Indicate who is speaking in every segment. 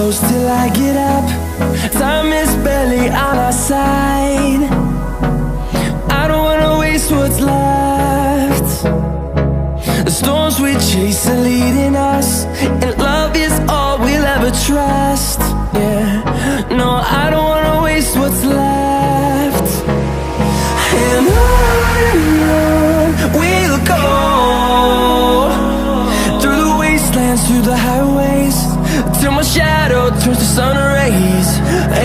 Speaker 1: close till I get up. Time is barely on our side. I don't wanna waste what's left. The storms we chase are leading us, and love is all we'll ever trust. Yeah, no, I don't wanna waste what's left. And on we'll go, through the wastelands, through the highways, till my shadow turns to sun rays.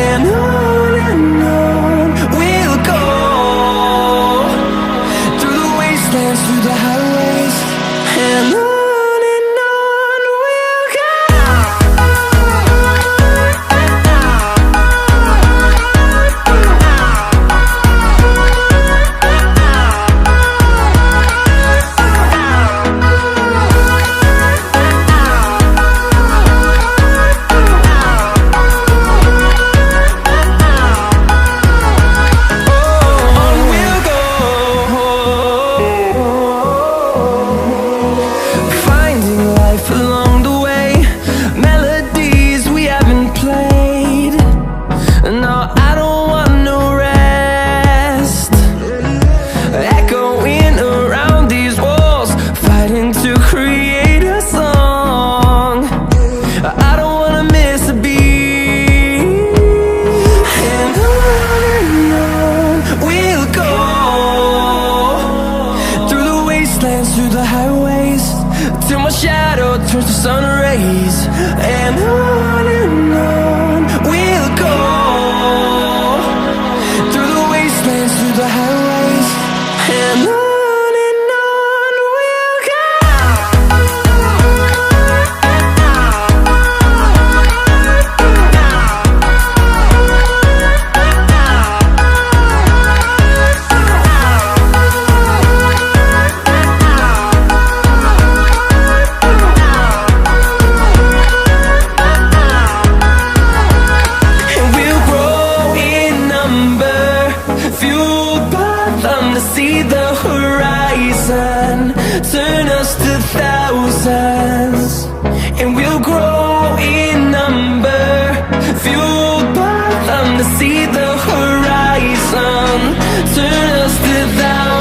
Speaker 1: And on we'll go, through the wastelands, through the highways, and on we'll go. Through the highways, till my shadow turns to sun rays. And on we'll go, through the wastelands, through the highways, and on we'll go. See the horizon, turn us to thousands, and we'll grow in number, fueled by them to see the horizon, turn us to thousands.